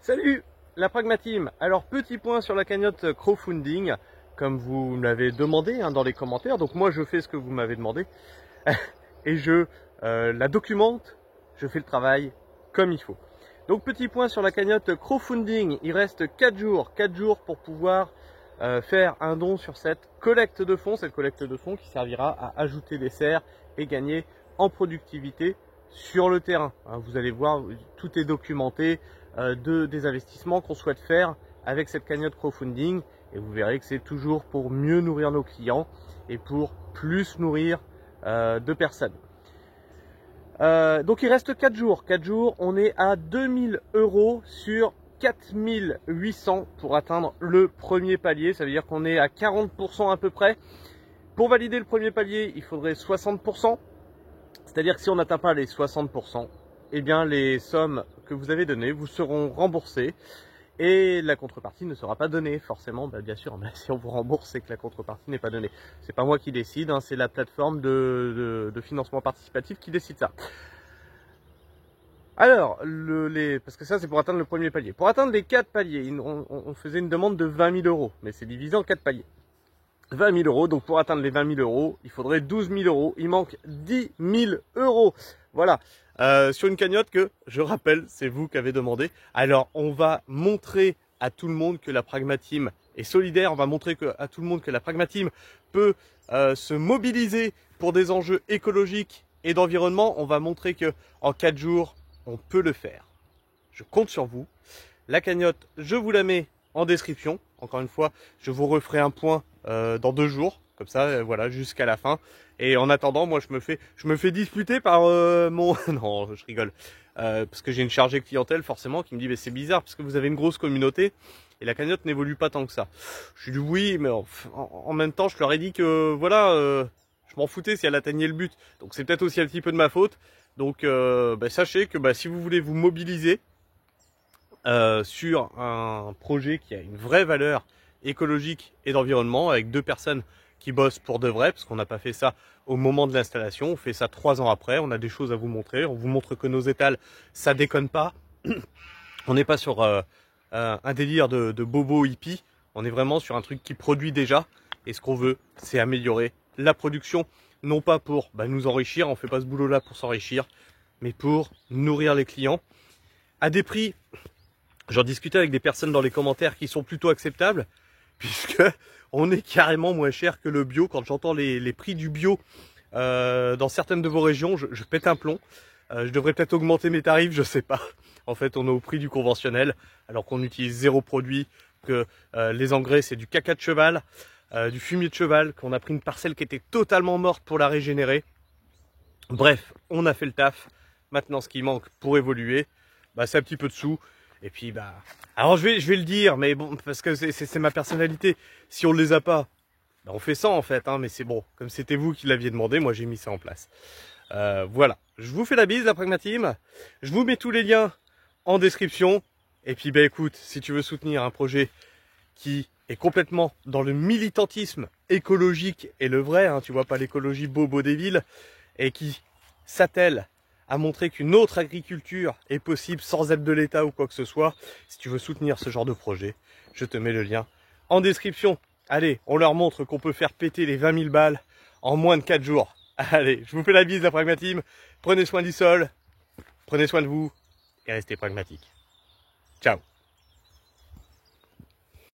Salut, la Pragmateam. Alors, petit point sur la cagnotte crowdfunding, comme vous me l'avez demandé dans les commentaires. Donc moi, je fais ce que vous m'avez demandé et je la documente, je fais le travail comme il faut. Donc, petit point sur la cagnotte crowdfunding. Il reste 4 jours pour pouvoir faire un don sur cette collecte de fonds qui servira à ajouter des serres et gagner en productivité sur le terrain. Vous allez voir, tout est documenté des investissements qu'on souhaite faire avec cette cagnotte crowdfunding, et vous verrez que c'est toujours pour mieux nourrir nos clients et pour plus nourrir de personnes. Donc il reste 4 jours, on est à 2000 € sur 4800 pour atteindre le premier palier. Ça veut dire qu'on est à 40% à peu près. Pour valider le premier palier, il faudrait 60%. C'est-à-dire que si on n'atteint pas les 60%, eh bien les sommes que vous avez données vous seront remboursées et la contrepartie ne sera pas donnée forcément. Bien sûr, mais si on vous rembourse, c'est que la contrepartie n'est pas donnée. C'est pas moi qui décide, c'est la plateforme de financement participatif qui décide ça. Alors, parce que ça c'est pour atteindre le premier palier. Pour atteindre les 4 paliers, on faisait une demande de 20 000 €, mais c'est divisé en 4 paliers. 20 000 €, donc pour atteindre les 20 000 €, il faudrait 12 000 €, il manque 10 000 €. Voilà, sur une cagnotte que, je rappelle, c'est vous qui avez demandé. Alors, on va montrer à tout le monde que la Pragmateam est solidaire, on va montrer à tout le monde que la Pragmateam peut se mobiliser pour des enjeux écologiques et d'environnement. On va montrer que en 4 jours, on peut le faire. Je compte sur vous. La cagnotte, je vous la mets en description. Encore une fois, je vous referai un point dans 2 jours, comme ça, voilà, jusqu'à la fin. Et en attendant, moi, je me fais disputer par mon... Non, je rigole. Parce que j'ai une chargée clientèle, forcément, qui me dit, mais c'est bizarre, parce que vous avez une grosse communauté, et la cagnotte n'évolue pas tant que ça. Je lui dis oui, mais en même temps, je leur ai dit que, voilà, je m'en foutais si elle atteignait le but. Donc c'est peut-être aussi un petit peu de ma faute. Donc sachez que si vous voulez vous mobiliser sur un projet qui a une vraie valeur écologique et d'environnement, avec 2 personnes qui bossent pour de vrai, parce qu'on n'a pas fait ça au moment de l'installation, on fait ça 3 ans après, on a des choses à vous montrer, on vous montre que nos étals, ça déconne pas, on n'est pas sur un délire de bobo hippie, on est vraiment sur un truc qui produit déjà, et ce qu'on veut, c'est améliorer la production, non pas pour nous enrichir, on fait pas ce boulot là pour s'enrichir, mais pour nourrir les clients, à des prix, j'en discutais avec des personnes dans les commentaires qui sont plutôt acceptables, puisque on est carrément moins cher que le bio. Quand j'entends les prix du bio dans certaines de vos régions, je pète un plomb. Je devrais peut-être augmenter mes tarifs, je sais pas. En fait, on est au prix du conventionnel, alors qu'on utilise 0 produit, que les engrais c'est du caca de cheval, du fumier de cheval, qu'on a pris une parcelle qui était totalement morte pour la régénérer. Bref, on a fait le taf. Maintenant, ce qui manque pour évoluer, c'est un petit peu de sous. Et puis alors je vais le dire, mais bon, parce que c'est ma personnalité. Si on les a pas, on fait ça en fait, mais c'est bon. Comme c'était vous qui l'aviez demandé, moi j'ai mis ça en place. Voilà. Je vous fais la bise, la Pragmateam. Je vous mets tous les liens en description. Et puis écoute, si tu veux soutenir un projet qui est complètement dans le militantisme écologique et le vrai, tu vois, pas l'écologie bobo des villes, et qui s'attelle à montrer qu'une autre agriculture est possible sans aide de l'État ou quoi que ce soit. Si tu veux soutenir ce genre de projet, je te mets le lien en description. Allez, on leur montre qu'on peut faire péter les 20 000 balles en moins de 4 jours. Allez, je vous fais la bise, la Pragmateam. Prenez soin du sol, prenez soin de vous et restez pragmatiques. Ciao.